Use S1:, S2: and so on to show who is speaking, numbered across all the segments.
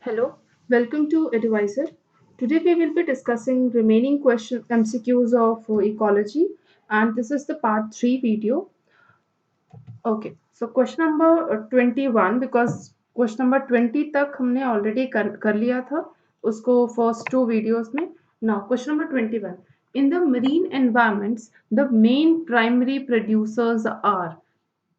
S1: Hello, welcome to Advisor. Today we will be discussing remaining question MCQs of ecology, and this is the part 3 video. Okay, so question number 21, because question number 20 तक हमने already कर लिया था उसको first two videos में. Now question number 21. In the marine environments, the main primary producers are.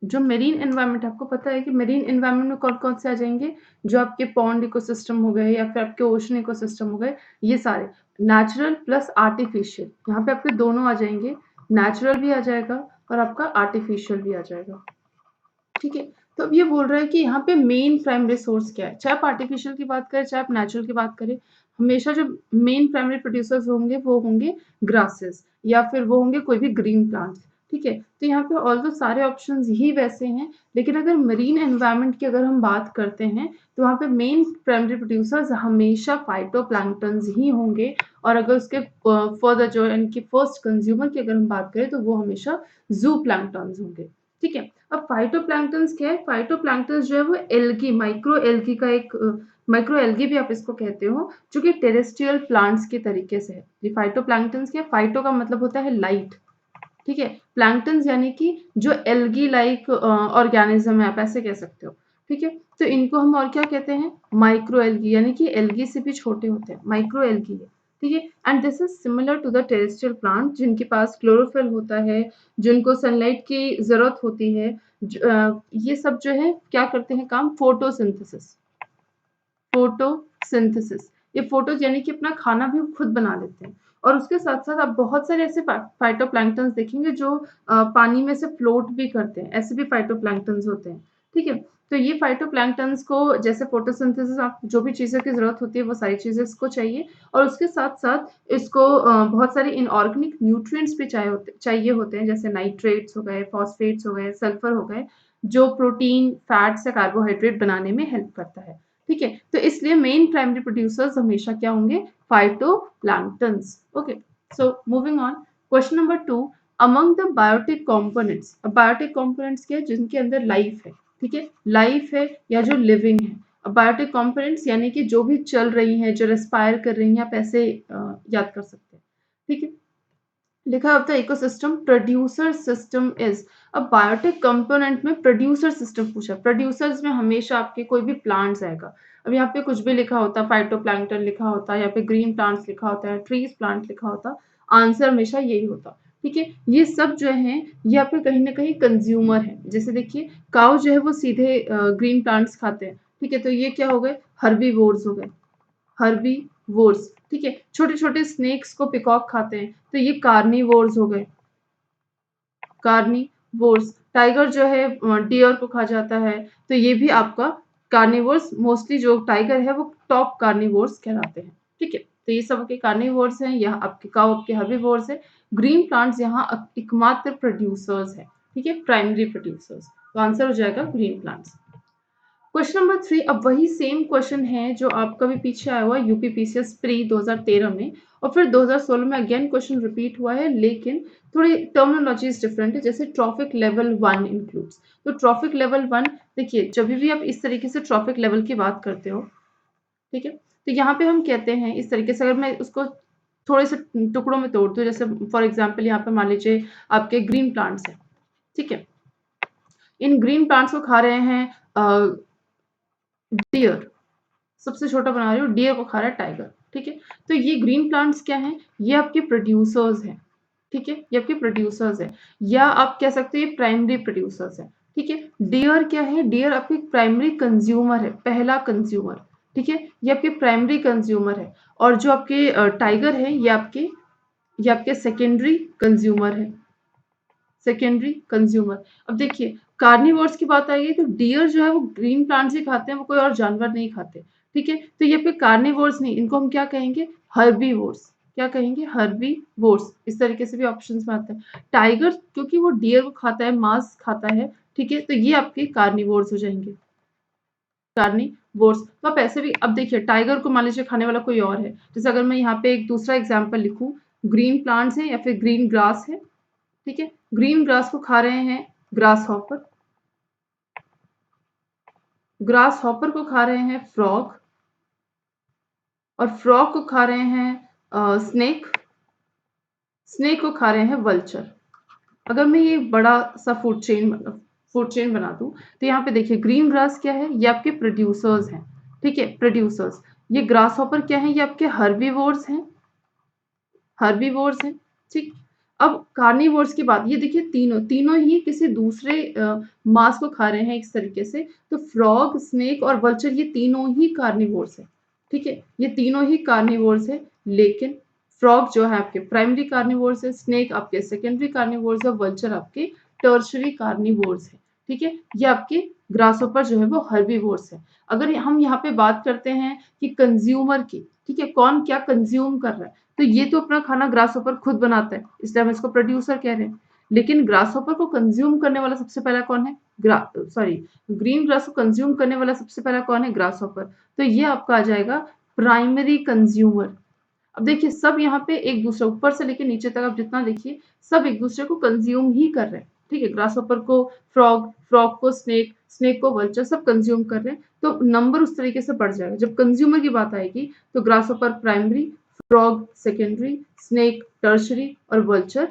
S1: जो marine environment, आपको पता है कि मेरीन एनवायरनमेंट में कौन कौन से आ जाएंगे? जो आपके पॉन्ड इकोसिस्टम हो गए या फिर आपके ओशन इकोसिस्टम हो गए, ये सारे नेचुरल प्लस आर्टिफिशियल. यहाँ पे आपके दोनों आ जाएंगे, नेचुरल भी आ जाएगा और आपका आर्टिफिशियल भी आ जाएगा. ठीक है, तो अब ये बोल रहा है कि यहाँ पे मेन प्राइमरी सोर्स क्या है. चाहे आप आर्टिफिशियल की बात करें चाहे आप नेचुरल की बात करें, हमेशा जो मेन प्राइमरी प्रोड्यूसर्स होंगे वो होंगे ग्रासेस या फिर वो होंगे कोई भी ग्रीन प्लांट्स. ठीक है, तो यहाँ पे ऑल्दो सारे ऑप्शंस ही वैसे हैं, लेकिन अगर मरीन एनवायरनमेंट की अगर हम बात करते हैं तो वहाँ पे मेन प्राइमरी प्रोड्यूसर्स हमेशा फाइटोप्लैंक्टन्स ही होंगे. और अगर उसके फर्दर जो इनकी फर्स्ट कंज्यूमर की अगर हम बात करें तो वो हमेशा जू प्लैंक्टन्स होंगे. ठीक है, अब फाइटोप्लैंक्टन्स क्या है? फाइटोप्लैंक्टन्स जो है वो एल्गी, माइक्रो एल्गी का एक माइक्रो एल्गी भी आप इसको कहते हो, जो कि टेरेस्ट्रियल प्लांट्स के तरीके से है. ये फाइटोप्लैंक्टन्स क्या है? फाइटो का मतलब होता है लाइट. ठीक है, प्लैंक्टन्स यानी कि जो एल्गी लाइक ऑर्गेनिज्म है, आप ऐसे कह सकते हो. ठीक है, तो इनको हम और क्या कहते हैं? माइक्रो एल्गी, यानी कि एल्गी से भी छोटे होते हैं, माइक्रो एल्गी है. ठीक है, and this is similar to the terrestrial plant जिनके पास क्लोरोफिल होता है, जिनको सनलाइट की जरूरत होती है. ये सब जो है क्या करते हैं काम? फोटोसिंथेसिस. फोटोसिंथेसिस, ये फोटोज यानी कि अपना खाना भी खुद बना लेते हैं. और उसके साथ साथ आप बहुत सारे ऐसे फाइटोप्लैंक्टन्स देखेंगे जो पानी में से फ्लोट भी करते हैं, ऐसे भी फाइटोप्लैंक्टन्स होते हैं. ठीक है, तो ये फाइटोप्लैंक्टन्स को जैसे फोटोसिंथेसिस, आप जो भी चीज़ों की ज़रूरत होती है वो सारी चीज़ें इसको चाहिए. और उसके साथ-साथ इसको बहुत सारे इनऑर्गेनिक न्यूट्रिएंट्स भी चाहिए होते हैं, जैसे नाइट्रेट्स हो गए, फॉस्फेट्स हो गए, सल्फर हो गए, जो प्रोटीन, फैट्स या कार्बोहाइड्रेट बनाने में हेल्प करता है. ठीक है, तो इसलिए मेन प्राइमरी प्रोड्यूसर्स हमेशा क्या होंगे? Phytoplanktons. Okay, so moving on. Question number 2. Among the biotic components. अब बायोटिक कंपोनेंट्स क्या है? जिनके अंदर लाइफ है. ठीक है, लाइफ है या जो लिविंग है. अब बायोटिक कंपोनेंट्स यानी कि जो भी चल रही हैं, जो रेस्पायर कर रही हैं, आप ऐसे याद कर सकते हैं. ठीक है, लिखा होता है इकोसिस्टम प्रोड्यूसर सिस्टम इज. अब बायोटिक कंपोनेंट में प्रोड्यूसर सिस्टम पूछा. प्रोड्यूसर्स में हमेशा आपके कोई भी प्लांट्स आएगा. अब यहाँ पे कुछ भी लिखा होता, फाइटोप्लैंक्टन लिखा होता, यहाँ पे ग्रीन प्लांट्स लिखा होता है, ट्रीज प्लांट लिखा होता, आंसर हमेशा यही होता. ठीक है, ये सब जो है ये आपके कहीं ना कहीं कंज्यूमर है. जैसे देखिए, काउ जो है वो सीधे ग्रीन प्लांट्स खाते हैं. ठीक है, तो ये क्या हो गए? हर्बीवोर्स हो गए, हर्बीवोर्स. ठीक है, छोटे छोटे स्नेक्स को पिकॉक खाते हैं, तो ये कार्निवोर्स हो गए, कार्निवोर्स. टाइगर जो है डियर को खा जाता है, तो ये भी आपका कार्निवोर्स. मोस्टली जो टाइगर है वो टॉप कार्निवोर्स कहलाते हैं. ठीक है, तो ये सब आपके कार्निवोर्स हैं. यहाँ आपके काउ आपके हर्बीवोर्स है. ग्रीन प्लांट्स यहाँ एकमात्र प्रोड्यूसर्स है. ठीक है, प्राइमरी प्रोड्यूसर्स. तो आंसर हो जाएगा ग्रीन प्लांट्स. Question number 3. अब वही सेम क्वेश्चन है जो आपका भी पीछे आया हुआ यूपीपीसीएस प्री 2013 में, और फिर 2016 में अगेन क्वेश्चन रिपीट हुआ है, लेकिन थोड़ी टर्मिनोलॉजीज डिफरेंट है. जैसे ट्रॉफिक लेवल 1 इंक्लूड्स. तो ट्रॉफिक लेवल 1, देखिए जब भी आप इस तरीके से ट्रॉफिक लेवल की बात करते हो, ठीक है, तो यहाँ पे हम कहते हैं इस तरीके से. अगर मैं उसको थोड़े से टुकड़ों में तोड़ दूं, जैसे फॉर एग्जाम्पल यहाँ पे मान लीजिए आपके ग्रीन प्लांट्स है. ठीक है, इन ग्रीन प्लांट्स को खा रहे हैं डियर. सबसे छोटा बना रही हूँ, डियर को खा रहा है टाइगर. ठीक है, तो ये ग्रीन प्लांट्स क्या हैं? ये आपके प्रोड्यूसर्स हैं. ठीक है, ये आपके प्रोड्यूसर्स है, या आप कह सकते हैं ये प्राइमरी प्रोड्यूसर्स है. ठीक है, डियर क्या है? डियर आपकी प्राइमरी कंज्यूमर है, पहला कंज्यूमर. ठीक है, ये आपके प्राइमरी कंज्यूमर है. और जो आपके टाइगर है ये आपके सेकेंडरी कंज्यूमर है, सेकेंडरी कंज्यूमर. अब देखिए, कार्निवोर्स की बात आएगी तो डियर जो है वो ग्रीन प्लांट्स ही खाते हैं, वो कोई और जानवर नहीं खाते. ठीक है, तो ये पे कार्निवोर्स नहीं, इनको हम क्या कहेंगे? हर्बीवोर्स. क्या कहेंगे? हर्बीवोर्स. इस तरीके से भी ऑप्शंस में आता है. टाइगर क्योंकि वो डियर को खाता है, मांस खाता है. ठीक है, तो ये आपके कार्निवोर्स हो जाएंगे, कार्निवोर्स. तो आप ऐसे भी, अब देखिए टाइगर को मान लीजिए खाने वाला कोई और है. जैसे अगर मैं यहाँ पे एक दूसरा एग्जाम्पल लिखूं, ग्रीन प्लांट्स है या फिर ग्रीन ग्रास है. ठीक है, ग्रीन ग्रास को खा रहे हैं ग्रास हॉपर, ग्रास हॉपर को खा रहे हैं फ्रॉग. और फ्रॉग को खा रहे हैं स्नेक, स्नेक को खा रहे हैं वल्चर। अगर मैं ये बड़ा सा फूड चेन बना दूं, तो यहाँ पे देखिए ग्रीन ग्रास क्या है, ये आपके प्रोड्यूसर्स हैं, ठीक है, प्रोड्यूसर्स। ये ग्रास हॉपर क्या है, ये आपके हर्बीवोर्स हैं, हर्बीवोर्स हैं, ठीक। अब कार्निवोर्स की बात, ये देखिए तीनों तीनों ही किसी दूसरे मांस को खा रहे हैं इस तरीके से। तो फ्रॉग, स्नेक और वल्चर ये तीनों ही कार्निवोर्स है, ठीक है, ये तीनों ही कार्निवोर्स है। लेकिन फ्रॉग जो है आपके प्राइमरी कार्निवोर्स है, स्नेक आपके सेकेंडरी कार्निवोर्स है, वल्चर आपके टर्शरी कार्निवोर्स है, ठीक है। ये आपके ग्रासहोपर जो है वो हर्बीवोर्स है। अगर हम यहाँ पे बात करते हैं कि कंज्यूमर की, ठीक है, कौन क्या कंज्यूम कर रहा है, तो ये तो अपना खाना ग्रासहोपर खुद बनाता है, इसलिए हम इसको प्रोड्यूसर कह रहे हैं। लेकिन ग्रासहोपर को कंज्यूम करने वाला सबसे पहला कौन है, सॉरी, ग्रीन ग्रास को कंज्यूम करने वाला सबसे पहला कौन है, ग्रासहोपर। तो ये आपका आ जाएगा प्राइमरी कंज्यूमर। अब देखिए सब यहाँ पे एक दूसरे, ऊपर से लेके नीचे तक आप जितना देखिए, सब एक दूसरे को कंज्यूम ही कर रहे हैं, ठीक है। ग्रासहोपर को फ्रॉग, फ्रॉग को स्नेक, स्नेक को वल्चर, सब कंज्यूम कर रहे हैं। तो नंबर उस तरीके से बढ़ जाएगा। जब कंज्यूमर की बात आएगी तो grasshopper primary, frog secondary, snake tertiary और वल्चर,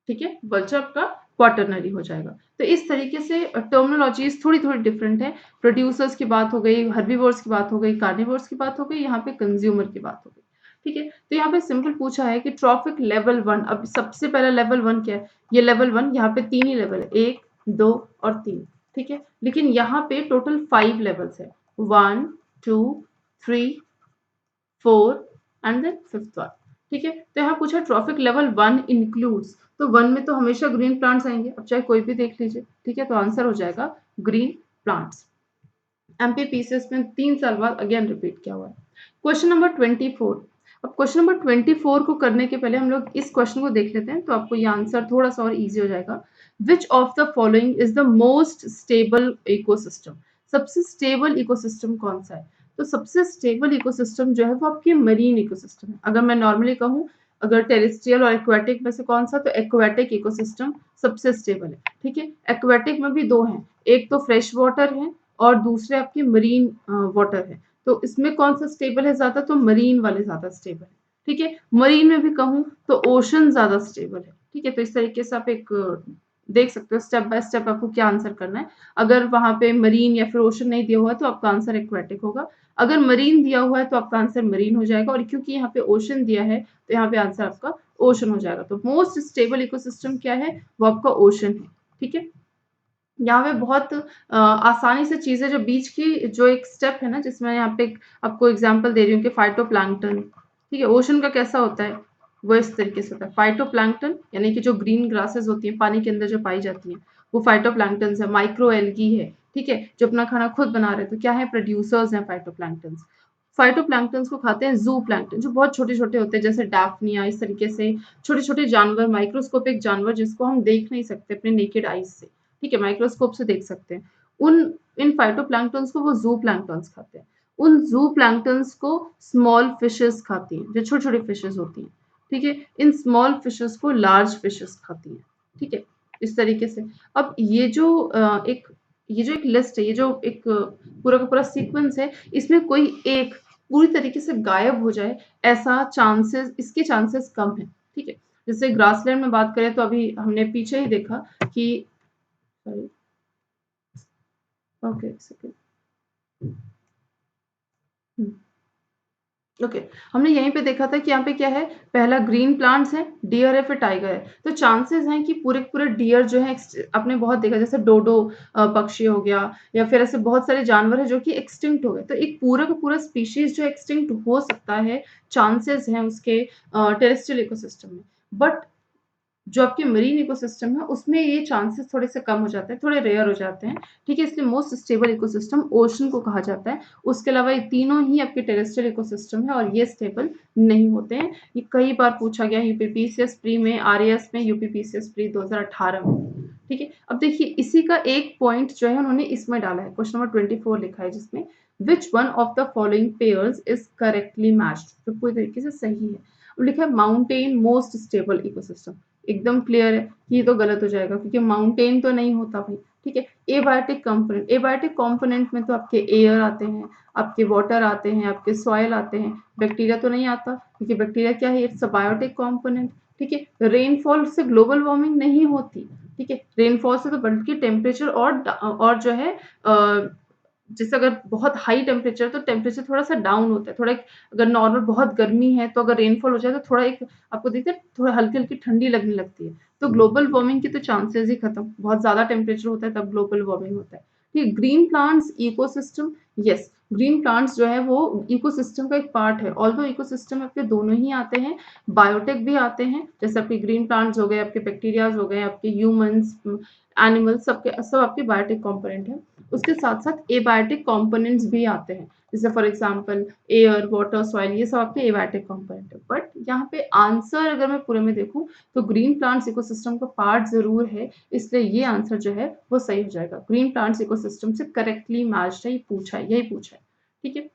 S1: ठीक है, वल्चर आपका क्वाटरनरी हो जाएगा। तो इस तरीके से टर्मिनोलॉजीज थोड़ी थोड़ी डिफरेंट है। प्रोड्यूसर्स की बात हो गई, हर्बीवोर्स की बात हो गई, कार्निवोर्स की बात हो गई, यहाँ पे कंज्यूमर की बात हो गई, ठीक है। तो यहाँ पे सिंपल पूछा है कि ट्रॉफिक लेवल 1, अब सबसे पहला लेवल 1 क्या है, ये लेवल 1, यहाँ पे 3 ही लेवल है, 1, 2 और 3, ठीक है। लेकिन यहाँ पे टोटल 5 लेवल्स है, 1, 2, 3, 4 एंड देन 5th वन, ठीक है। तो यहाँ पूछा ट्रॉफिक लेवल 1 इंक्लूड्स, तो 1 में तो हमेशा ग्रीन प्लांट्स आएंगे, अब चाहे कोई भी देख लीजिए, ठीक है। तो आंसर हो जाएगा ग्रीन प्लांट्स। एमपीपीसीएस में 3 साल बाद अगेन रिपीट किया हुआ है। Question number 24। अब क्वेश्चन नंबर 24 को करने के पहले हम लोग इस क्वेश्चन को देख लेते हैं, तो आपको ये आंसर थोड़ा सा और इजी हो जाएगा। Which of the following is the most stable ecosystem, सबसे स्टेबल इकोसिस्टम कौन सा है। तो सबसे स्टेबल इकोसिस्टम जो है वो आपकी मरीन इकोसिस्टम है। अगर मैं नॉर्मली कहूँ, अगर टेरेस्ट्रियल और एक्वेटिक में से कौन सा, तो एक्वेटिक इकोसिस्टम सबसे स्टेबल है, ठीक है। एक्वेटिक में भी दो हैं, एक तो फ्रेश वाटर है और दूसरे आपके मरीन वाटर है। तो इसमें कौन सा स्टेबल है ज्यादा, तो मरीन वाले ज्यादा स्टेबल है, ठीक है। मरीन में भी कहूँ तो ओशन ज्यादा स्टेबल है, ठीक है। तो इस तरीके से आप एक देख सकते हो स्टेप बाय स्टेप आपको क्या आंसर करना है। अगर वहां पे मरीन या फिर ओशन नहीं दिया हुआ है तो आपका आंसर एक्वेटिक होगा। अगर मरीन दिया हुआ है तो आपका आंसर मरीन हो जाएगा, और क्योंकि यहाँ पे ओशन दिया है तो यहाँ पे आंसर आपका ओशन हो जाएगा। तो मोस्ट स्टेबल इकोसिस्टम क्या है, वो आपका ओशन है, ठीक है। यहाँ पे बहुत आसानी से चीजें, जो बीच की जो एक स्टेप है ना, जिसमें यहाँ पे आपको एग्जांपल दे रही हूँ कि फाइटोप्लैंक्टन, ठीक है, ओशन का कैसा होता है, वो इस तरीके से होता है। फाइटोप्लैंक्टन यानी कि जो ग्रीन ग्रासेस होती हैं पानी के अंदर जो पाई जाती हैं, वो फाइटोप्लैंक्टन है। माइक्रो एल्गी है, ठीक है, जो अपना खाना खुद बना रहे हैं। तो क्या है, प्रोड्यूसर्स हैं फाइटोप्लैंक्टन। फाइटोप्लैंक्टन को खाते हैं जू प्लैंक्टन, जो बहुत छोटे छोटे होते हैं, जैसे डैफ्निया, इस तरीके से छोटे छोटे जानवर, माइक्रोस्कोपिक जानवर जिसको हम देख नहीं सकते अपने नेकेड आईज से, ठीक है, माइक्रोस्कोप से देख सकते हैं। उन इन फाइटोप्लैंक्टन्स को वो जू प्लैंक्टन्स खाते हैं। उन जू प्लैंक्टन्स को स्मॉल फिशेस खाती हैं, जो छोटी छोटी फिशेस होती हैं, ठीक है। इन स्मॉल फिशेस को लार्ज फिशेस खाती हैं, ठीक है, इस तरीके से। अब ये जो एक लिस्ट है, ये जो एक पूरा का पूरा सीक्वेंस है, इसमें कोई एक पूरी तरीके से गायब हो जाए, ऐसा चांसेस, इसके चांसेस कम है, ठीक है। जैसे ग्रासलैंड में बात करें तो अभी हमने पीछे ही देखा कि, सॉरी, ओके सेकेंड, ओके, हमने यहीं पे देखा था कि यहाँ पे क्या है, पहला ग्रीन प्लांट्स है, डियर है, फिर टाइगर है। तो चांसेस हैं कि पूरे के पूरे डियर जो है, आपने बहुत देखा, जैसे डोडो पक्षी हो गया, या फिर ऐसे बहुत सारे जानवर हैं जो कि एक्सटिंक्ट हो गए। तो एक पूरा का पूरा स्पीशीज जो एक्सटिंक्ट हो सकता है, चांसेस हैं उसके टेरेस्ट्रियल इकोसिस्टम में। बट जो आपके मरीन इकोसिस्टम है उसमें ये चांसेस थोड़े से कम हो जाते हैं, थोड़े रेयर हो जाते हैं, ठीक है। इसलिए मोस्ट स्टेबल इकोसिस्टम ओशन को कहा जाता है। उसके अलावा ये तीनों ही आपके टेरेस्ट्रियल इकोसिस्टम है और ये स्टेबल नहीं होते हैं। ये कई बार पूछा गया यूपीपीसीएस प्री में, आरएएस में, यूपीपीसीएस प्री 2018 में, ठीक है। अब देखिए इसी का एक पॉइंट जो है उन्होंने इसमें डाला है, क्वेश्चन नंबर 24 लिखा है जिसमें विच one of the following pairs is correctly matched, जो पूरी तरीके से सही है। अब लिखा है माउंटेन मोस्ट स्टेबल इकोसिस्टम, एकदम क्लियर है कि ये तो गलत हो जाएगा, क्योंकि माउंटेन तो नहीं होता भाई, ठीक है। एबायोटिक कंपोनेंट में तो आपके एयर आते हैं, आपके वाटर आते हैं, आपके सॉइल आते हैं, बैक्टीरिया तो नहीं आता, क्योंकि बैक्टीरिया क्या है, इट्स अ बायोटिक कंपोनेंट। ठीक है। रेनफॉल से ग्लोबल वार्मिंग नहीं होती। ठीक है। रेनफॉल से तो बल्कि टेम्परेचर और जो है जैसे अगर बहुत हाई टेम्परेचर तो टेम्परेचर थोड़ा-सा डाउन होता है। थोड़ा एक अगर नॉर्मल बहुत गर्मी है तो अगर रेनफॉल हो जाए तो थोड़ा एक आपको दिखता है थोड़ा हल्की-हल्की ठंडी लगने लगती है। तो ग्लोबल वार्मिंग के तो चांसेस ही खत्म। बहुत ज़्यादा टेम्परेचर होता है तब ग्लोबल वार्मिंग होता है। ठीक, green plants ecosystem, yes, green plants जो है वो इकोसिस्टम का एक पार्ट है। ऑल्दो इकोसिस्टम में आपके दोनों ही आते हैं, बायोटिक भी आते हैं, जैसे आपके ग्रीन प्लांट्स हो गए, आपके बैक्टीरियाज़ हो गए, आपके ह्यूमन्स, एनिमल्स, सब आपके बायोटिक कंपोनेंट हैं। उसके साथ-साथ एबायोटिक कंपोनेंट्स भी आते हैं। जैसे for example air, water, soil, ये सब आपके एबायोटिक कंपोनेंट है। बट यहाँ पे आंसर अगर मैं पूरे में देखूँ तो ग्रीन प्लांट्स इकोसिस्टम का पार्ट ज़रूर है, इसलिए ये आंसर जो है वो सही हो जाएगा। ग्रीन प्लांट्स इकोसिस्टम से करेक्टली मैच्ड है, ये पूछा है, यही पूछा है। ठीक है?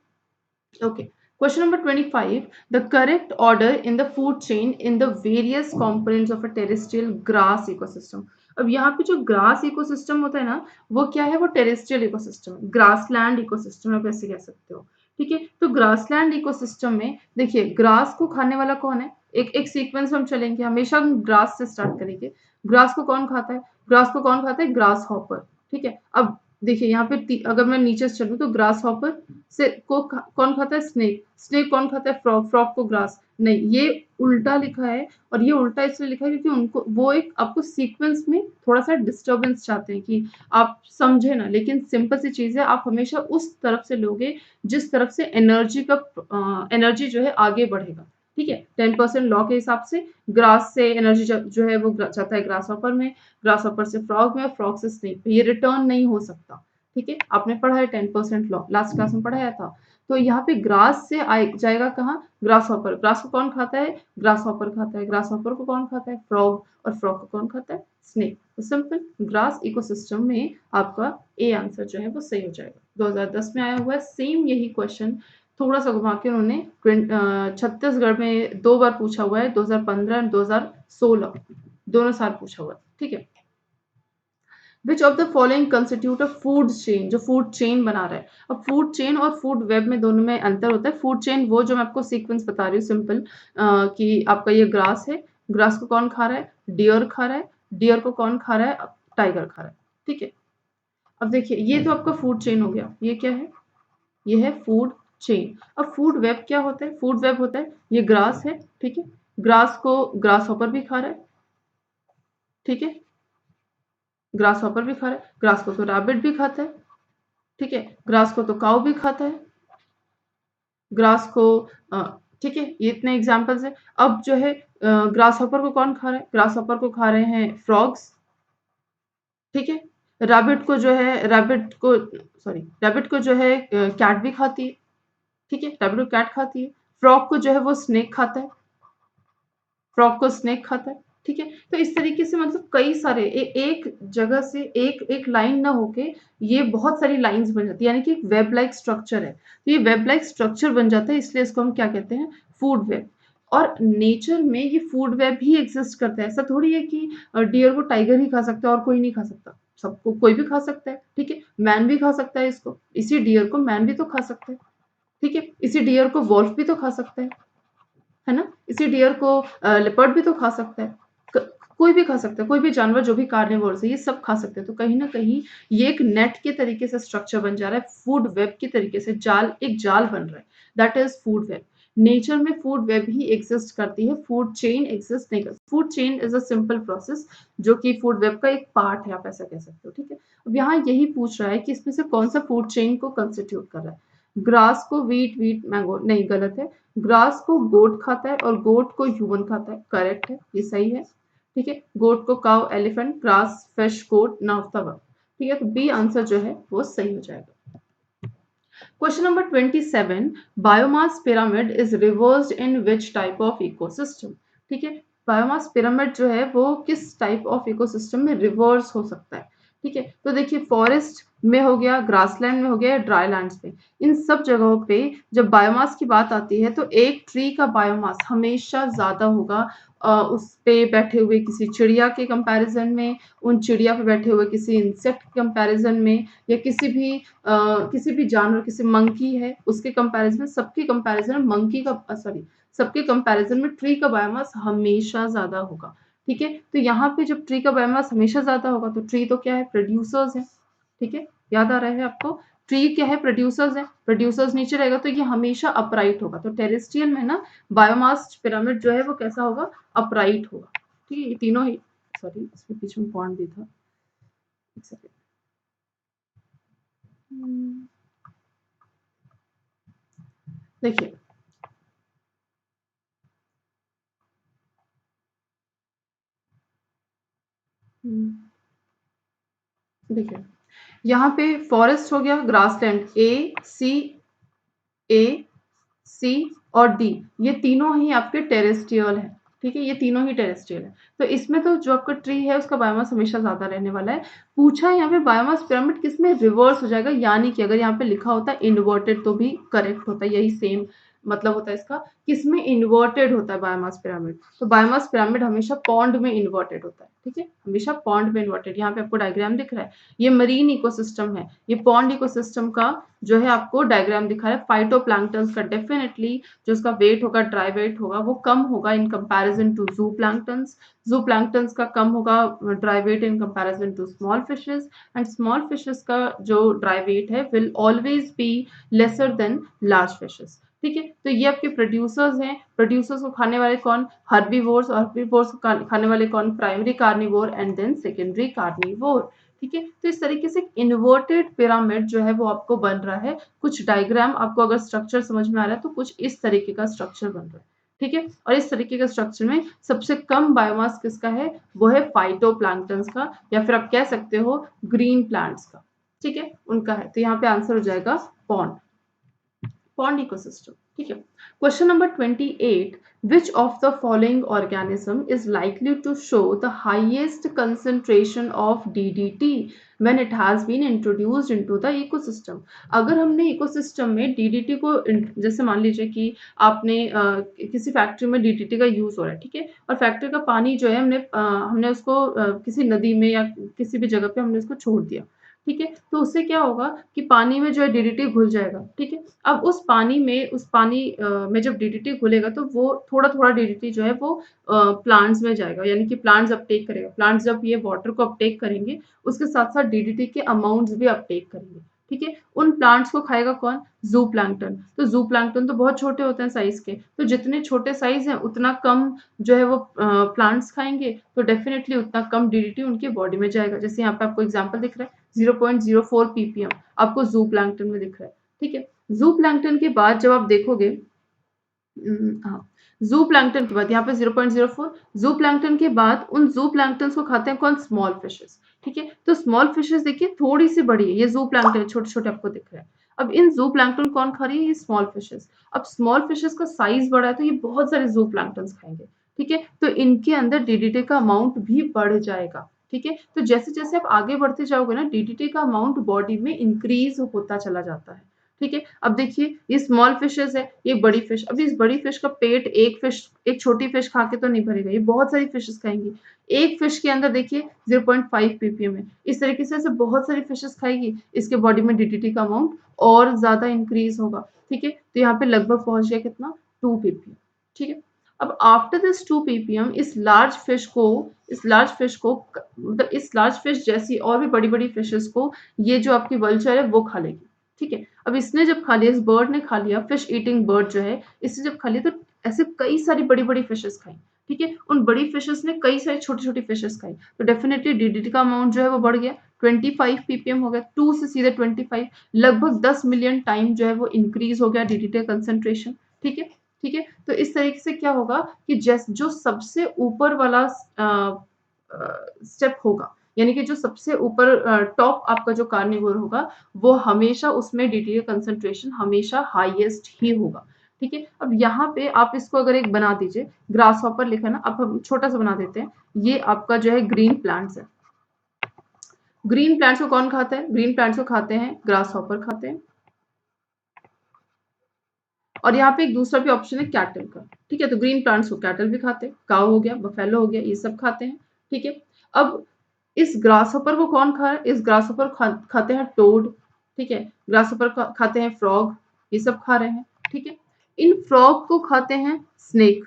S1: Okay. Question number 25. The correct order in the food chain in the various components of a terrestrial grass ecosystem. अब यहाँ पे जो ग्रास इकोसिस्टम होता है ना, वो क्या है, वो टेरेस्ट्रियल इकोसिस्टम, ग्रासलैंड इकोसिस्टम आप ऐसे कह सकते हो। ठीक है। तो ग्रासलैंड इकोसिस्टम में देखिए ग्रास को खाने वाला कौन है, एक एक सीक्वेंस हम चलेंगे, हमेशा हम ग्रास से स्टार्ट करेंगे। ग्रास को कौन खाता है, ग्रास को कौन खाता है, ग्रास हॉपर। ठीक है। अब देखिए यहाँ पे अगर मैं नीचे से चलूँ तो ग्रास हॉपर से कौन खाता है, स्नेक। स्नेक कौन खाता है, फ्रॉग। फ्रॉग को ग्रास नहीं, ये उल्टा लिखा है, और ये उल्टा इसलिए लिखा है क्योंकि उनको वो एक आपको सीक्वेंस में थोड़ा सा डिस्टर्बेंस चाहते हैं कि आप समझे ना, लेकिन सिंपल सी चीज है, आप हमेशा उस तरफ से लोगे जिस तरफ से एनर्जी जो है आगे बढ़ेगा। ठीक है। 10% लॉ के हिसाब से ग्रास से एनर्जी जो है वो जाता है ग्रास हॉपर में, ग्रास हॉपर से फ्रॉग में, फ्रॉग से स्नेक पे, ये रिटर्न नहीं हो सकता। ठीक है। आपने पढ़ा है 10% लॉ, लास्ट क्लास में पढ़ाया था। तो यहाँ पे ग्रास से जाएगा कहाँ, ग्रास हॉपर। ग्रास को कौन खाता है, ग्रास हॉपर खाता है। ग्रास हॉपर को कौन खाता है, फ्रॉग। और फ्रॉग को कौन खाता है, स्नेक। तो सिंपल ग्रास इकोसिस्टम में आपका ए आंसर जो है वो सही हो जाएगा। 2010 में आया हुआ है सेम यही क्वेश्चन, थोड़ा सा घुमा के उन्होंने छत्तीसगढ़ में 2 बार पूछा हुआ है, 2015 और 2016 दोनों साल पूछा हुआ है। ठीक है। Which of the following constitute a food chain, जो फूड चेन बना रहा है। अब फूड चेन और फूड वेब में दोनों में अंतर होता है। फूड चेन वो जो मैं आपको सीक्वेंस बता रही हूँ सिंपल, कि आपका ये ग्रास है, ग्रास को कौन खा रहा है, डियर खा रहा है, डियर को कौन खा रहा है, टाइगर खा रहा है। ठीक है। अब देखिए ये तो आपका फूड चेन हो गया, ये क्या है, ये है फूड चेन। अब फूड वेब क्या होता है, फूड वेब होता है ये ग्रास है। ठीक है। ग्रास को ग्रास हॉपर भी खा रहा है। ठीक है। ग्रास हॉपर भी खा रहा है, ग्रास को तो रैबिट भी खाता है। ठीक है। ग्रास को तो काऊ भी खाता है, ग्रास को ठीक है, ये इतने एग्जांपल्स हैं। अब जो है ग्रास हॉपर को कौन खा रहा है, ग्रास हॉपर को खा रहे हैं फ्रॉग्स। ठीक है। रैबिट को जो है रैबिट को जो है कैट भी खाती है। ठीक है। रैबिट को कैट खाती है। फ्रॉग को जो है वो स्नेक खाता है, फ्रॉग को स्नेक खाता है। ठीक है। तो इस तरीके से मतलब कई सारे एक जगह से एक एक लाइन ना होके ये बहुत सारी लाइंस बन जाती है, यानी कि एक वेब लाइक स्ट्रक्चर है। तो ये वेब लाइक स्ट्रक्चर बन जाता है, इसलिए इसको हम क्या कहते हैं, फूड वेब। और नेचर में ये फूड वेब ही एग्जिस्ट करता है। ऐसा थोड़ी है कि डियर को टाइगर ही खा सकता है और कोई नहीं खा सकता। सबको कोई भी खा सकता है। ठीक है। मैन भी खा सकता है इसको, इसी डियर को मैन भी तो खा सकता है। ठीक है। इसी डियर को वॉल्फ भी तो खा सकता है ना? इसी डियर को लेपर्ड भी तो खा सकता है। क कोई भी खा सकता है, कोई भी जानवर जो भी कार्निवोर्स है, ये सब खा सकते हैं। तो कहीं न कहीं ये एक नेट के तरीके से स्ट्रक्चर बन जा रहा है, फूड वेब के तरीके से एक जाल बन रहा है। That is food web. Nature में फूड वेब ही एक्सिस्ट करती है, फूड चेन एक्सिस्ट नहीं करती। Food chain is a simple process जो कि फूड वेब का एक पार्ट है, आप ऐसा कह सकते हो। ठीक है? अब यहाँ यही पूछ रहा है कि इसमें से कौन-सा फूड चेन को कंस्टिट्यूट कर रहा है। ग्रास को व्हीट मैंगो नहीं, गलत है। ग्रास को गोट खाता है और गोट को ह्यूमन खाता है, करेक्ट है, ये सही है। ठीक है। गोट को काउ, एलिफेंट, ग्रास, फिश, गोट, नाउ तवा। ठीक है। तो बी आंसर जो है वो सही हो जाएगा। Question number 27, biomass pyramid is reversed in which type of ecosystem. ठीक है। बायोमास पिरामिड जो है वो किस टाइप ऑफ इकोसिस्टम में रिवर्स हो सकता है। ठीक है। तो देखिए फॉरेस्ट में हो गया, ग्रासलैंड में हो गया या ड्राई लैंड्स पे। इन सब जगहों पे जब बायोमास की बात आती है तो एक ट्री का बायोमास हमेशा ज़्यादा होगा उस पे बैठे हुए किसी चिड़िया के कंपैरिज़न में, उन चिड़िया पे बैठे हुए किसी इंसेक्ट के कंपैरिज़न में या किसी भी जानवर, किसी मंकी है उसके कंपैरिज़न में, सबके कंपैरिज़न में मंकी का सॉरी सबके कंपैरिज़न में ट्री का बायोमास हमेशा ज़्यादा होगा। ठीक है? तो यहाँ पे जब ट्री का बायोमास हमेशा ज़्यादा होगा तो ट्री तो क्या है? प्रोड्यूसर्स है। ठीक है? याद आ रहा है आपको? ट्री क्या है? प्रोड्यूसर्स है। प्रोड्यूसर्स नीचे रहेगा तो ये हमेशा अपराइट होगा। तो टेरेस्ट्रियल में ना बायोमास पिरामिड जो है वो कैसा होगा? अपराइट होगा। ठीक है? ये तीनों ही सॉरी इसमें बीच में पॉइंट भी था। एक सेकंड। देखिए देखिए यहाँ पे फॉरेस्ट हो गया, ग्रासलैंड ए, सी, ए, सी और डी, ये तीनों ही आपके टेरेस्ट्रियल है। ठीक है? ये तीनों ही टेरेस्ट्रियल है। तो इसमें तो जो आपका ट्री है उसका बायोमास हमेशा ज़्यादा रहने वाला है। पूछा है यहाँ पे बायोमास पिरामिड किसमें रिवर्स हो जाएगा, यानी कि अगर यहाँ पे लिखा होता है इन्वर्टेड तो भी करेक्ट होता है, यही सेम मतलब होता है इसका। किसमें इन्वर्टेड होता है बायोमास पिरामिड? तो बायोमास पिरामिड हमेशा पॉन्ड में इन्वर्टेड होता है। ठीक है? हमेशा पॉन्ड में इन्वर्टेड। यहाँ पे आपको डायग्राम दिख रहा है। ये मरीन इकोसिस्टम है। ये पॉन्ड इकोसिस्टम का जो है आपको डायग्राम दिखा है। फाइटोप्लैंक्टन्स का डेफिनेटली जो उसका वेट होगा, ड्राई वेट होगा, वो कम होगा इन कंपैरिजन टू ज़ूप्लैंक्टन्स। ज़ूप्लैंक्टन्स का कम होगा dry weight in comparison to small fishes, and small fishes का जो ड्राई वेट है will always be lesser than large fishes. ठीक है? तो ये आपके प्रोड्यूसर्स हैं। प्रोड्यूसर्स को खाने वाले कौन? हर्बीवोर्स। और हर्बीवोर्स को खाने वाले कौन? Primary carnivore and then secondary carnivore. ठीक है? तो इस तरीके से इन्वर्टेड पिरामिड जो है वो आपको बन रहा है। कुछ डायग्राम आपको अगर स्ट्रक्चर समझ में आ रहा है तो कुछ इस तरीके का स्ट्रक्चर बन रहा है। ठीक है? और इस तरीके का स्ट्रक्चर में सबसे कम बायोमास किसका है? वो है फाइटोप्लैंक्टन्स का, या फिर आप कह सकते हो ग्रीन प्लांट्स का। ठीक है? उनका है। तो यहाँ पे आंसर हो जाएगा पॉन्ड। Pond ecosystem. ठीक है? Question number 28. Which of the following organism is likely to show the highest concentration of DDT when it has been introduced into the ecosystem? अगर हमने इकोसिस्टम में DDT को जैसे मान लीजिए कि आपने किसी फैक्ट्री में DDT का यूज हो रहा है, ठीक है? और फैक्ट्री का पानी जो है हमने उसको किसी नदी में या किसी भी जगह पे हमने उसको छोड़ दिया। ठीक है? तो उससे क्या होगा कि पानी में जो है DDT घुल जाएगा। ठीक है? अब उस पानी में जब डीडीटी घुलेगा तो वो थोड़ा-थोड़ा डीडीटी जो है वो प्लांट्स में जाएगा, यानी कि प्लांट्स अपटेक करेगा। प्लांट्स जब ये वाटर को अपटेक करेंगे, उसके साथ-साथ डीडीटी के अमाउंट्स भी अपटेक करेंगे। ठीक है? उन प्लांट्स को खाएगा कौन? ज़ूप्लैंक्टन। तो ज़ूप्लैंक्टन तो बहुत छोटे होते हैं साइज़ के, तो जितने छोटे साइज़ हैं उतना कम जो है वो प्लांट्स खाएँगे, तो डेफिनिटली उतना कम डीडीटी उनकी बॉडी में जाएगा। जैसे यहाँ पे आपको एग्ज़ाम्पल दिख रहा है 0.04 पीपीएम आपको ज़ूप्लैंक्टन में दिख रहा है। ठीक है? ज़ूप्लैंक्टन के बाद जब आप देखोगे हाँ, ज़ूप्लैंक्टन के बाद यहाँ पे 0.04 ज़ूप्लैंक्टन के बाद उन ज़ूप्लैंक्टन्स को खाते हैं कौन? Small fishes. ठीक है? तो स्मॉल फिशेस देखिए थोड़ी-सी बड़ी है, ये ज़ूप्लैंक्टन है, छोटे-छोटे आपको दिख रहा है। अब इन ज़ूप्लैंक्टन कौन खा रही है? ये स्मॉल फिशेस। अब स्मॉल फिशेस का साइज़ बड़ा है तो ये बहुत सारे ज़ूप्लैंक्टन्स खाएँगे। ठीक है? तो इनके अंदर डीडीटी का अमाउंट भी बढ़ जाएगा। ठीक है? तो जैसे-जैसे आप आगे बढ़ते जाओगे ना डीडीटी का अमाउंट बॉडी में इंक्रीज़ होता चला जाता है। ठीक है? अब देखिए ये स्मॉल फिशेज़ है, ये बड़ी फिश। अब इस बड़ी फिश का पेट एक छोटी फिश खा के तो नहीं भरेगा, ये बहुत सारी फिशेज़ खाएँगी। एक फिश के अंदर देखिए 0.5 पीपीएम है। इस तरीके से ऐसे बहुत सारी फिशेज़ खाएगी, इसके बॉडी में डीडीटी का अमाउंट और ज़्यादा इंक्रीज़ होगा। ठीक है? तो यहाँ पे लगभग पहुँच गया कितना? 2 पीपीएम। ठीक है? अब आफ्टर दिस 2 पीपीएम इस लार्ज फिश जैसी और भी बड़ी-बड़ी फिशेज़ को ये जो आपकी वल्चर है वो खा लेगी। ठीक है? अब इसने जब खा लिया, इस बर्ड ने खा लिया, फिश ईटिंग बर्ड जो है, इसने जब खा लिया तो ऐसे कई सारी बड़ी-बड़ी फिशेज़ खाई। ठीक है? उन बड़ी फिशेज़ ने कई सारी छोटी-छोटी फिशेज़ खाई। तो डेफिनिटली डीडीटी का अमाउंट जो है वो बढ़ गया, 25 पीपीएम हो गया, 2 से सीधे 25 लगभग 10 मिलियन टाइम जो है वो इंक्रीज़ हो गया डीडीटी का कंसंट्रेशन। ठीक है? ठीक है? तो इस तरीके से क्या होगा कि जो सबसे ऊपर वाला स्टेप होगा, यानी कि जो सबसे ऊपर टॉप आपका जो कार्निवोर होगा, वो हमेशा उसमें डीटीए कंसंट्रेशन हमेशा हाईएस्ट ही होगा। ठीक है? अब यहाँ पे आप इसको अगर एक बना दीजिए, ग्रासहॉपर लिखा है ना, अब हम छोटा-सा बना देते हैं। ये आपका जो है ग्रीन प्लांट्स है। ग्रीन प्लांट्स को कौन खाता है? ग्रीन प्लांट्स को खाते हैं ग्रास हॉपर खाते हैं। और यहाँ पे एक दूसरा भी ऑप्शन है कैटल का, ठीक है। तो ग्रीन प्लांट्स को कैटल भी खाते हैं, काऊ हो गया, बफेलो हो गया, ये सब खाते हैं, ठीक है। अब इस ग्रासहॉपर को कौन खा रहा है? इस ग्रासहॉपर खाते हैं टोड, ठीक है। ग्रासहॉपर खाते हैं फ्रॉग, ये सब खा रहे हैं, ठीक है। इन फ्रॉग को खाते हैं स्नेक।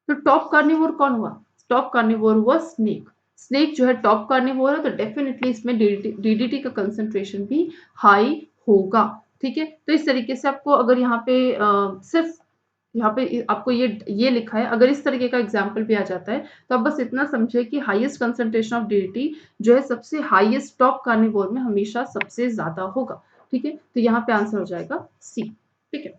S1: तो टॉप कार्निवोर कौन हुआ? टॉप कार्निवोर हुआ स्नेक। स्नेक जो है टॉप कार्निवोर है, तो डेफिनेटली इसमें डीडीटी का कंसंट्रेशन भी हाई होगा, ठीक है। तो इस तरीके से आपको अगर यहाँ पे सिर्फ यहाँ पे आपको ये लिखा है, अगर इस तरीके का एग्जाम्पल भी आ जाता है तो आप बस इतना समझिए कि हाईएस्ट कंसंट्रेशन ऑफ डीडीटी जो है सबसे हाईएस्ट टॉप कार्निवोर में हमेशा सबसे ज्यादा होगा, ठीक है। तो यहाँ पे आंसर हो जाएगा सी, ठीक है।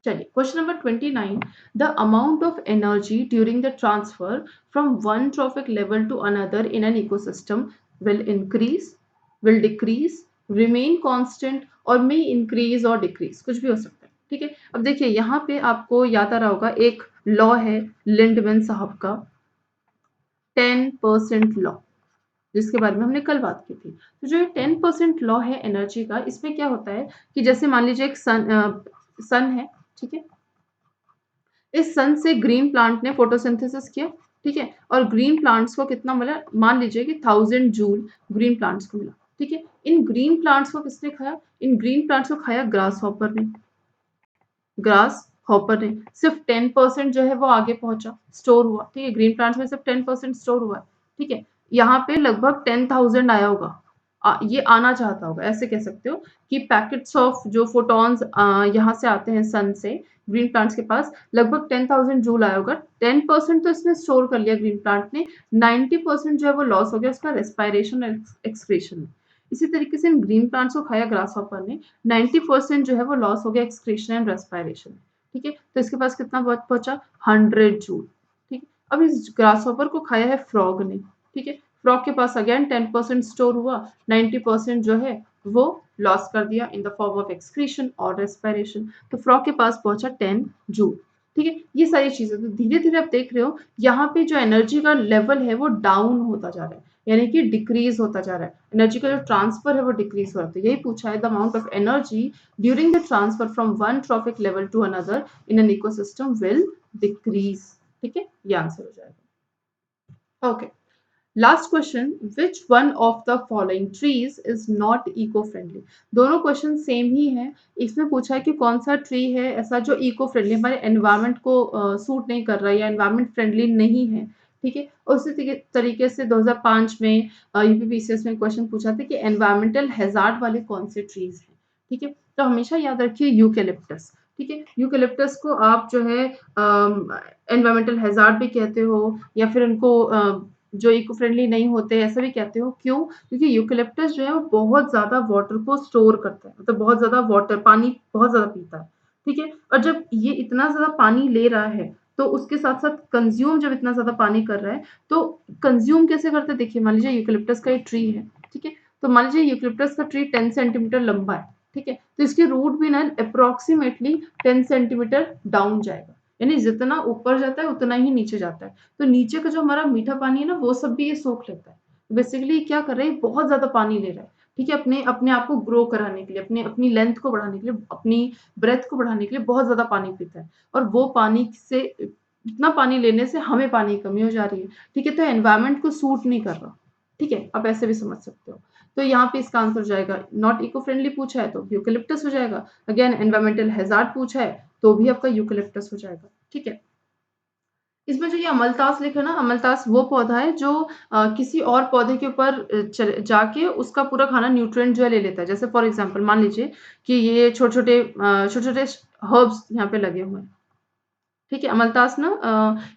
S1: चलिए question number 29, the amount of energy during the transfer from one trophic level to another in an ecosystem will increase, will decrease, remain constant और मे इंक्रीज और डिक्रीज, कुछ भी हो सकता है, ठीक है। अब देखिए यहाँ पे आपको याद आ रहा होगा एक लॉ है लिंडमैन साहब का 10% लॉ, जिसके बारे में हमने कल बात की थी। तो जो 10% लॉ है एनर्जी का, इसमें क्या होता है कि जैसे मान लीजिए एक सन है, ठीक है। इस सन से ग्रीन प्लांट ने फोटोसिंथेसिस किया, ठीक है। और ग्रीन प्लांट्स को कितना मिला? मान लीजिए कि 1000 जूल ग्रीन प्लांट्स को मिला, ठीक है। इन ग्रीन प्लांट्स को किसने खाया? इन ग्रीन प्लांट्स को खाया ग्रास हॉपर ने। ग्रास हॉपर ने सिर्फ 10% जो है वो आगे पहुंचा, स्टोर हुआ, ठीक है। ग्रीन प्लांट्स में सिर्फ 10% स्टोर हुआ है, ठीक है। यहाँ पे लगभग 10,000 आया होगा, ये आना चाहता होगा, ऐसे कह सकते हो कि पैकेट्स ऑफ जो फोटॉन्स यहाँ से आते हैं सन से ग्रीन प्लांट्स के पास, लगभग 10,000 जूल आया होगा। 10% तो इसने स्टोर कर लिया ग्रीन प्लांट ने, 90% जो है वो लॉस हो गया उसका रेस्पायरेशन और एक्सक्रीशन में। इसी तरीके से इन ग्रीन प्लांट्स को खाया ग्रास हॉपर ने, 90% जो है वो लॉस हो गया एक्सक्रीशन एंड रेस्पायरेशन, ठीक है। तो इसके पास कितना पहुंचा? 100 जूल, ठीक है। अब इस ग्रास हॉपर को खाया है फ्रॉग ने, ठीक है। फ्रॉग के पास अगेन 10% स्टोर हुआ, 90% जो है वो लॉस कर दिया in the form of excretion और रेस्पायरेशन। तो फ्रॉग के पास पहुंचा 10 जूल, ठीक है। ये सारी चीजें तो धीरे धीरे आप देख रहे हो यहाँ पे जो एनर्जी का लेवल है वो डाउन होता जा रहा है, यानी कि डिक्रीज होता जा रहा है। एनर्जी का जो ट्रांसफर है वो डिक्रीज हो रहा है। तो यही पूछा है the amount of energy during the transfer from one tropic level to another in an ecosystem will decrease, ठीक है। ये आंसर हो जाएगा, okay. Last question, which one of the following trees is not eco friendly? दोनों question same ही है। इसमें पूछा है कि कौन सा ट्री है ऐसा जो इको फ्रेंडली, हमारे एनवायरमेंट को सूट नहीं कर रहा है या एनवायरमेंट फ्रेंडली नहीं है, ठीक है। उसी तरीके से 2005 में यूपीपीसीएस में क्वेश्चन पूछा था कि एनवायरमेंटल हैजार्ड वाले कौन से ट्रीज हैं, ठीक है। तो हमेशा याद रखिए यूकेलिप्टस, ठीक है। यूकेलिप्टस को आप जो है एनवायरमेंटल हैजार्ड भी कहते हो या फिर उनको जो इको फ्रेंडली नहीं होते ऐसा भी कहते हो, क्यों? क्योंकि यूकेलिप्टस जो है वो बहुत ज्यादा वाटर को स्टोर करता है, मतलब बहुत ज्यादा वाटर, पानी बहुत ज्यादा पीता है, ठीक है। और जब ये इतना ज्यादा पानी ले रहा है तो उसके साथ साथ कंज्यूम जब इतना ज्यादा पानी कर रहा है तो कंज्यूम कैसे करते हैं? देखिए मान लीजिए यूकेलिप्टस का एक ट्री है, ठीक है। तो मान लीजिए यूकेलिप्टस का ट्री 10 सेंटीमीटर लंबा है, ठीक है। तो इसके रूट भी ना अप्रोक्सीमेटली 10 सेंटीमीटर डाउन जाएगा, यानी जितना ऊपर जाता है उतना ही नीचे जाता है। तो नीचे का जो हमारा मीठा पानी है ना वो सब भी ये सोख लेता है। बेसिकली क्या कर रहा है, बहुत ज्यादा पानी ले रहा है, ठीक है। अपने अपने आप को ग्रो कराने के लिए, अपने अपनी लेंथ को बढ़ाने के लिए, अपनी ब्रेथ को बढ़ाने के लिए बहुत ज्यादा पानी पीता है। और वो पानी से, इतना पानी लेने से हमें पानी की कमी हो जा रही है, ठीक है। तो एनवायरमेंट को सूट नहीं कर रहा, ठीक है। आप ऐसे भी समझ सकते हो। तो यहाँ पे इसका आंसर हो जाएगा, नॉट इको फ्रेंडली पूछा है तो यूकेलिप्टस हो जाएगा। अगेन एनवायरमेंटल हैजार्ड पूछा है तो भी आपका यूकेलिप्टस हो जाएगा, ठीक है। इसमें जो ये अमलतास लिखा है ना, अमलतास वो पौधा है जो किसी और पौधे के ऊपर जाके उसका पूरा खाना न्यूट्रिएंट जो है ले लेता है। जैसे फॉर एग्जांपल मान लीजिए कि ये छोटे-छोटे हर्ब्स यहाँ पे लगे हुए हैं, ठीक है। अमलतास ना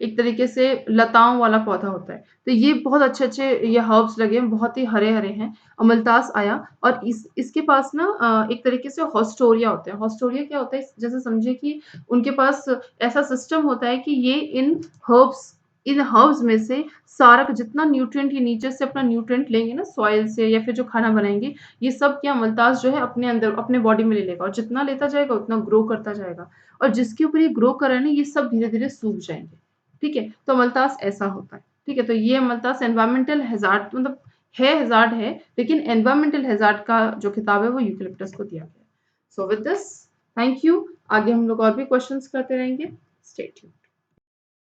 S1: एक तरीके से लताओं वाला पौधा होता है। तो ये बहुत अच्छे-अच्छे ये हर्ब्स लगे हैं, बहुत ही हरे-हरे हैं। अमलतास आया और इसके पास ना एक तरीके से हॉस्टोरिया होते हैं। हॉस्टोरिया क्या होता है? जैसे समझिए कि उनके पास ऐसा सिस्टम होता है कि ये इन हर्ब्स में से सारा का जितना न्यूट्रिएंट ये नीचे से अपना न्यूट्रिएंट लेंगे ना सॉइल से या फिर जो खाना बनाएँगे, ये सब क्या अमलतास जो है अपने अंदर अपने बॉडी में ले लेगा और जितना लेता जाएगा उतना ग्रो करता जाएगा। और जिसके ऊपर ये ग्रो कर रहा है ना ये सब धीरे-धीरे सूख जाएँगे, ठीक है? तो अमलतास ऐसा होता है, ठीक है? तो ये अमलतास एनवायरमेंटल हैज़ार्ड मतलब है हैजार्ड है, लेकिन एनवायरमेंटल हैजार्ड का जो खिताब है वो यूकेलिप्टस को दिया गया है। So with this, thank you. आगे हम लोग और भी क्वेश्चंस करते रहेंगे। Stay tuned.